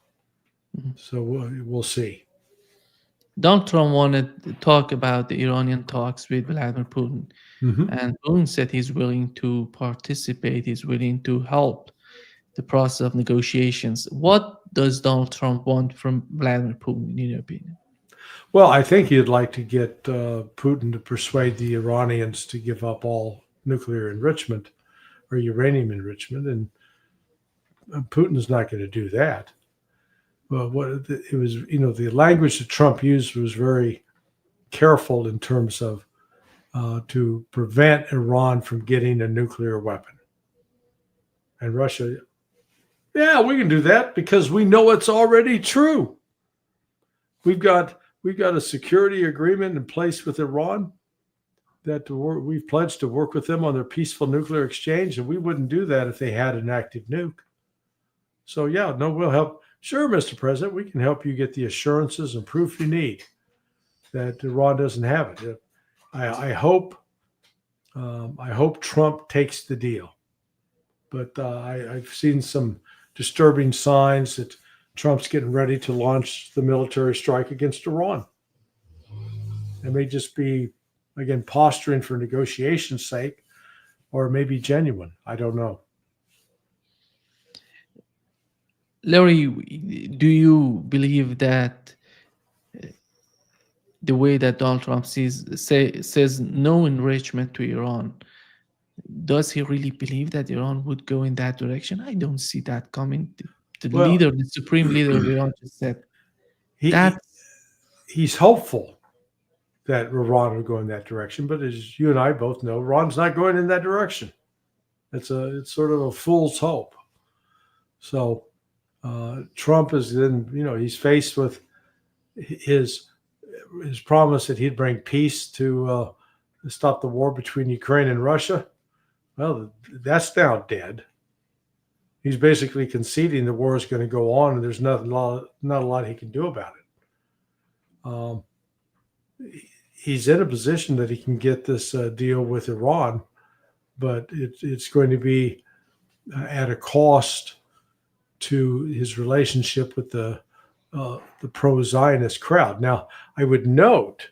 Mm-hmm. So we'll see. Donald Trump wanted to talk about the Iranian talks with Vladimir Putin. Mm-hmm. And Putin said he's willing to participate, he's willing to help the process of negotiations. What does Donald Trump want from Vladimir Putin, in your opinion? Well, I think he'd like to get Putin to persuade the Iranians to give up all nuclear enrichment or uranium enrichment, and Putin's not going to do that. Well, the language that Trump used was very careful in terms of to prevent Iran from getting a nuclear weapon. And Russia, yeah, we can do that because we know it's already true. We've got a security agreement in place with Iran that we've pledged to work with them on their peaceful nuclear exchange, and we wouldn't do that if they had an active nuke. So yeah, no, we'll help. Sure, Mr. President, we can help you get the assurances and proof you need that Iran doesn't have it. I hope Trump takes the deal, but I've seen some disturbing signs that Trump's getting ready to launch the military strike against Iran. It may just be, again, posturing for negotiation's sake, or maybe genuine. I don't know. Larry, do you believe that the way that Donald Trump says no enrichment to Iran, does he really believe that Iran would go in that direction? I don't see that coming. The supreme leader of Iran just said he's hopeful that Iran would go in that direction, but as you and I both know, Iran's not going in that direction. It's sort of a fool's hope. So Trump is then, he's faced with his promise that he'd bring peace to stop the war between Ukraine and Russia. Well, that's now dead. He's basically conceding the war is going to go on, and there's not a lot he can do about it. Um, he's in a position that he can get this deal with Iran, but it's going to be at a cost to his relationship with the pro-Zionist crowd. Now, I would note,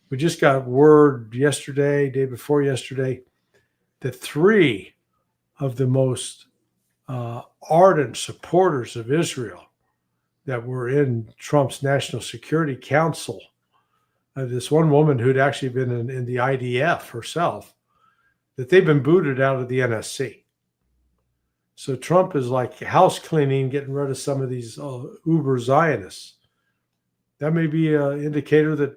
we just got word yesterday, day before yesterday, that 3 of the most ardent supporters of Israel that were in Trump's National Security Council, this one woman who'd actually been in the IDF herself, that they've been booted out of the NSC. So Trump is like house cleaning, getting rid of some of these uber Zionists. That may be an indicator that,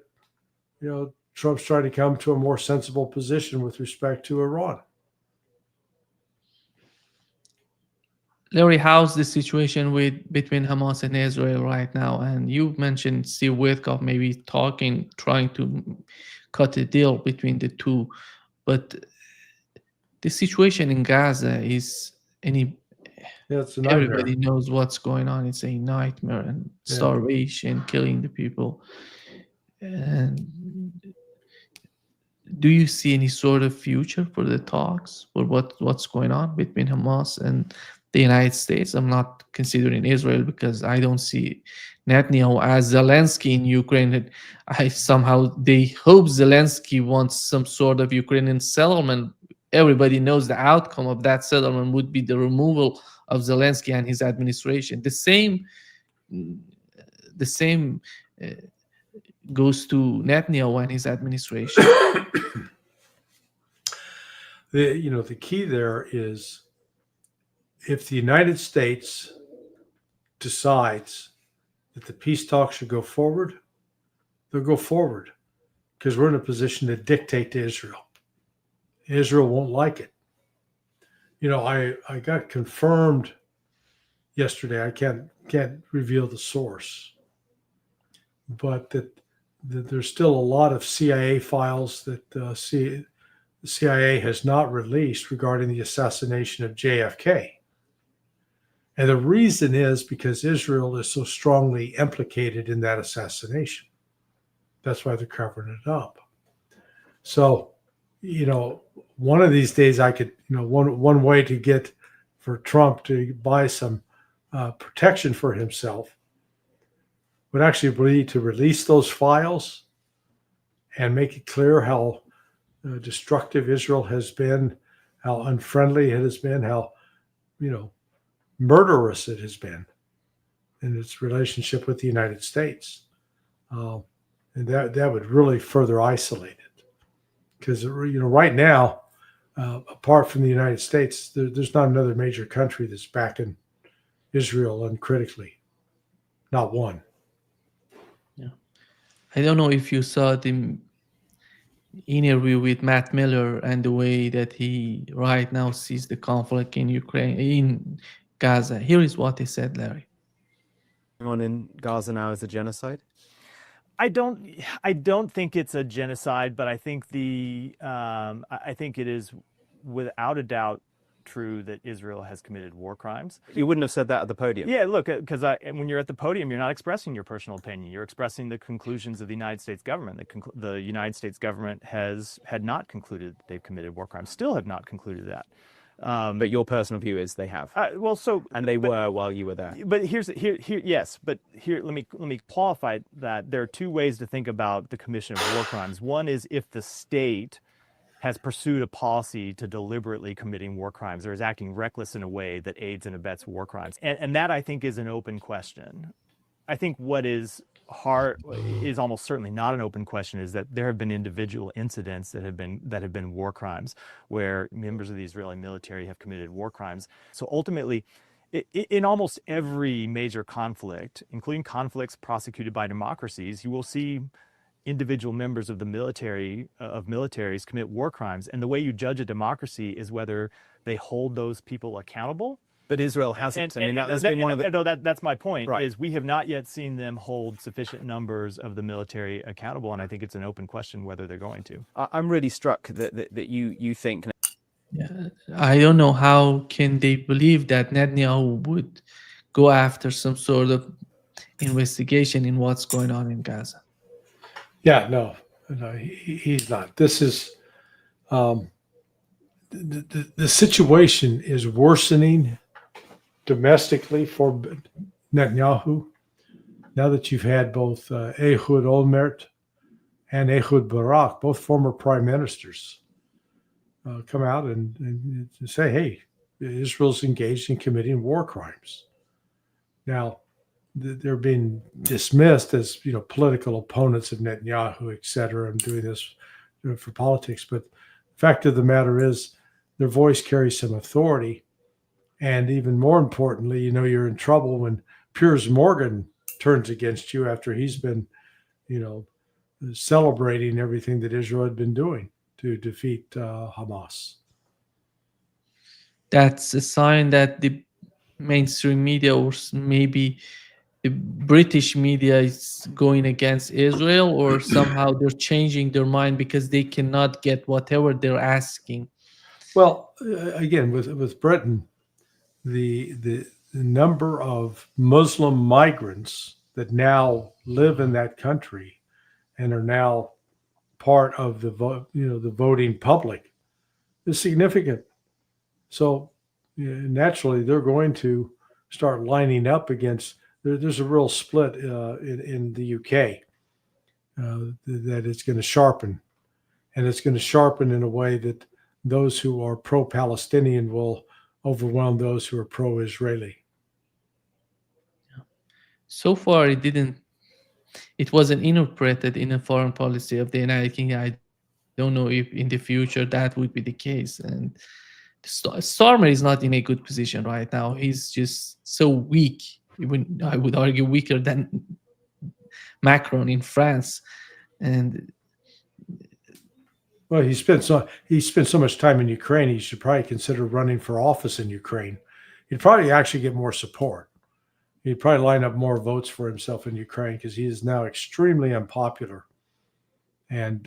Trump's trying to come to a more sensible position with respect to Iran. Larry, how's the situation between Hamas and Israel right now? And you mentioned Steve Witkoff maybe trying to cut a deal between the two, but the situation in Gaza is It's a nightmare. everybody knows what's going on. It's a nightmare, and starvation, killing the people. And do you see any sort of future for the talks, for what's going on between Hamas and the United States? I'm not considering Israel because I don't see Netanyahu as Zelensky in Ukraine. They hope Zelensky wants some sort of Ukrainian settlement. Everybody knows the outcome of that settlement would be the removal of Zelensky and his administration. The same goes to Netanyahu and his administration. The key there is, if the United States decides that the peace talks should go forward, they'll go forward, because we're in a position to dictate to Israel. Israel won't like it. I got confirmed yesterday. I can't reveal the source, but that there's still a lot of CIA files that the CIA has not released regarding the assassination of JFK. And the reason is because Israel is so strongly implicated in that assassination. That's why they're covering it up. So, one of these days I could, one way to get for Trump to buy some protection for himself would actually be to release those files and make it clear how destructive Israel has been, how unfriendly it has been, how, murderous it has been in its relationship with the United States. And that would really further isolate it. Because, right now, apart from the United States, there's not another major country that's backing Israel uncritically. Not one. Yeah. I don't know if you saw the interview with Matt Miller and the way that he right now sees the conflict in Ukraine, in Gaza. Here is what he said, Larry. On in Gaza now is a genocide? I don't think it's a genocide, but I think I think it is without a doubt true that Israel has committed war crimes. You wouldn't have said that at the podium. Yeah, look, because when you're at the podium, you're not expressing your personal opinion. You're expressing the conclusions of the United States government. The United States government had not concluded that they've committed war crimes. Still have not concluded that. But your personal view is they have. And they were while you were there. But let me qualify that. There are two ways to think about the commission of war crimes. One is if the state has pursued a policy to deliberately committing war crimes or is acting reckless in a way that aids and abets war crimes. And that, I think, is an open question. I think what is almost certainly not an open question is that there have been individual incidents that have been war crimes where members of the Israeli military have committed war crimes. So ultimately, in almost every major conflict, including conflicts prosecuted by democracies, you will see individual members of the militaries commit war crimes. And the way you judge a democracy is whether they hold those people accountable. But Israel hasn't. That's my point. Right. Is we have not yet seen them hold sufficient numbers of the military accountable, and I think it's an open question whether they're going to. I'm really struck that you think. Yeah, I don't know how can they believe that Netanyahu would go after some sort of investigation in what's going on in Gaza. Yeah, no, he's not. This is the situation is worsening domestically for Netanyahu. Now that you've had both Ehud Olmert and Ehud Barak, both former prime ministers, come out and say, hey, Israel's engaged in committing war crimes. Now, they're being dismissed as, political opponents of Netanyahu, et cetera, and doing this for politics. But the fact of the matter is their voice carries some authority. And even more importantly, you're in trouble when Piers Morgan turns against you after he's been, celebrating everything that Israel had been doing to defeat Hamas. That's a sign that the mainstream media, or maybe the British media, is going against Israel, or somehow they're changing their mind because they cannot get whatever they're asking. Well, again, with Britain, the number of Muslim migrants that now live in that country and are now part of the the voting public is significant. So naturally, they're going to start lining up against. There's a real split in the UK that it's going to sharpen, and it's going to sharpen in a way that those who are pro-Palestinian will overwhelm those who are pro-Israeli. So far, it wasn't interpreted in a foreign policy of the United Kingdom. I don't know if in the future that would be the case. And Starmer is not in a good position right now. He's just so weak. Even I would argue weaker than Macron in France. And well, he spent so much time in Ukraine. He should probably consider running for office in Ukraine. He'd probably actually get more support. He'd probably line up more votes for himself in Ukraine because he is now extremely unpopular. And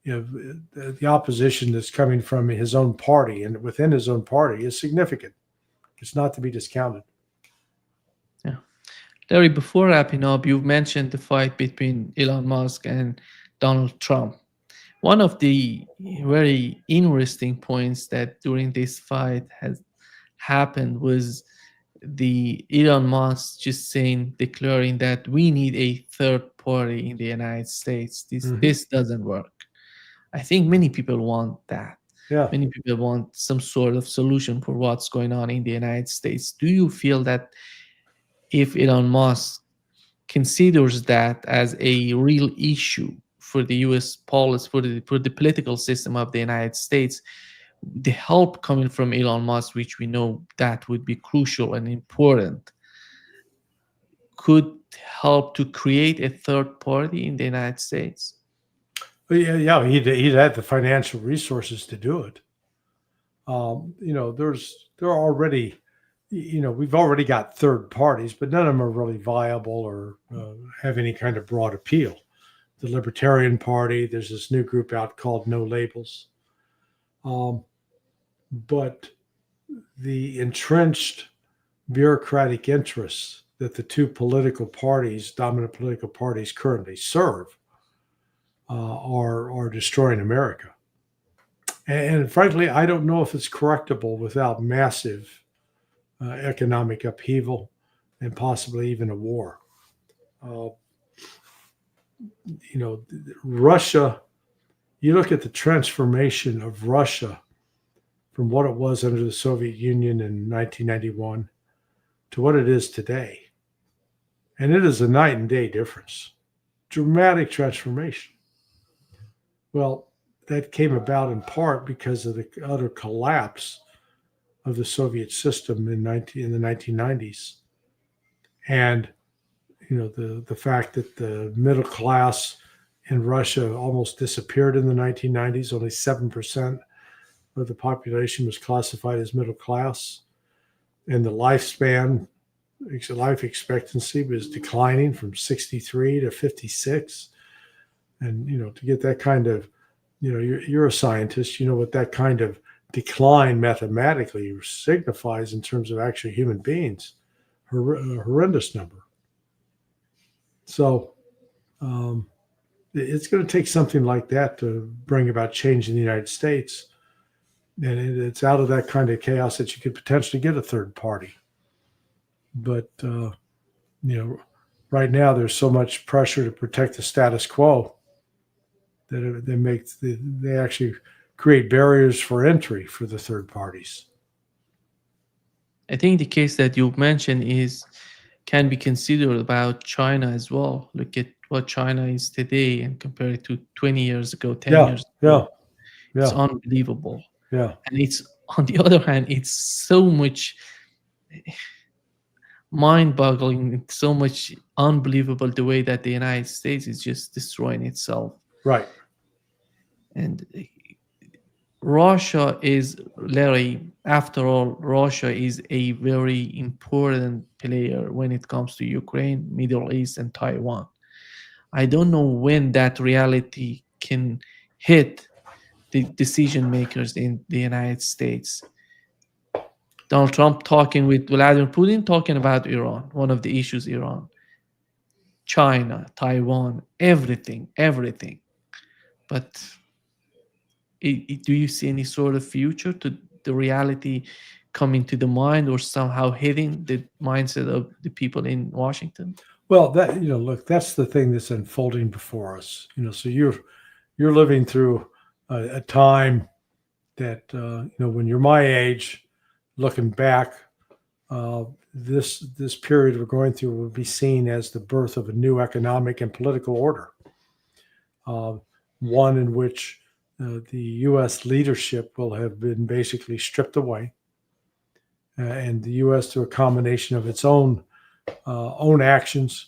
the opposition that's coming from his own party and within his own party is significant. It's not to be discounted. Yeah. Larry, before wrapping up, you've mentioned the fight between Elon Musk and Donald Trump. One of the very interesting points that during this fight has happened was the Elon Musk just declaring that we need a third party in the United States. This doesn't work. I think many people want that. Yeah. Many people want some sort of solution for what's going on in the United States. Do you feel that if Elon Musk considers that as a real issue for the U.S. policy, for the political system of the United States, the help coming from Elon Musk, which we know that would be crucial and important, could help to create a third party in the United States? Yeah, he'd had the financial resources to do it. There are already, we've already got third parties, but none of them are really viable or have any kind of broad appeal. The Libertarian Party, there's this new group out called No Labels. But the entrenched bureaucratic interests that the two dominant political parties currently serve are destroying America. And frankly, I don't know if it's correctable without massive economic upheaval and possibly even a war. Russia, you look at the transformation of Russia from what it was under the Soviet Union in 1991 to what it is today. And it is a night and day difference. Dramatic transformation. Well, that came about in part because of the utter collapse of the Soviet system in the 1990s. And, the fact that the middle class in Russia almost disappeared in the 1990s. Only 7% of the population was classified as middle class. And the life expectancy was declining from 63 to 56. And, to get that kind of, you're a scientist, what that kind of decline mathematically signifies in terms of actually human beings, a horrendous number. So it's going to take something like that to bring about change in the United States. And it's out of that kind of chaos that you could potentially get a third party. But, right now there's so much pressure to protect the status quo that they actually create barriers for entry for the third parties. I think the case that you mentioned can be considered about China as well. Look at what China is today and compare it to 20 years ago, 10 years ago. It's unbelievable. Yeah. And it's, on the other hand, it's so much mind-boggling, it's so much unbelievable the way that the United States is just destroying itself. Right. And Russia is, Larry, after all, Russia is a very important player when it comes to Ukraine, Middle East, and Taiwan. I don't know when that reality can hit the decision makers in the United States. Donald Trump talking with Vladimir Putin, talking about Iran, one of the issues, Iran, China, Taiwan, everything. But do you see any sort of future to the reality coming to the mind or somehow hitting the mindset of the people in Washington? Well, that, look, that's the thing that's unfolding before us. So you're living through a time that, when you're my age, looking back, this period we're going through will be seen as the birth of a new economic and political order, one in which the U.S. leadership will have been basically stripped away, and the U.S., through a combination of its own actions,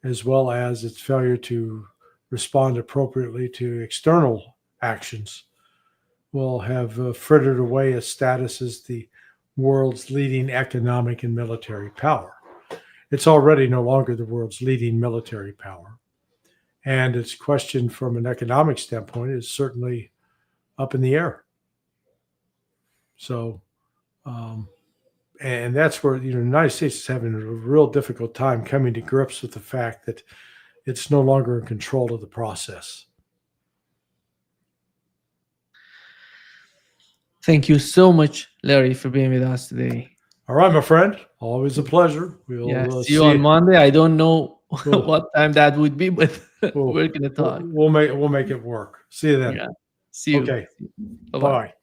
as well as its failure to respond appropriately to external actions, will have frittered away its status as the world's leading economic and military power. It's already no longer the world's leading military power. And its question from an economic standpoint is certainly up in the air. So, and that's where the United States is having a real difficult time coming to grips with the fact that it's no longer in control of the process. Thank you so much, Larry, for being with us today. All right, my friend. Always a pleasure. We'll see you on Monday. I don't know what time that would be, but we're going to talk. We'll make it work. See you then. Yeah. See you. Okay. Bye-bye. Bye.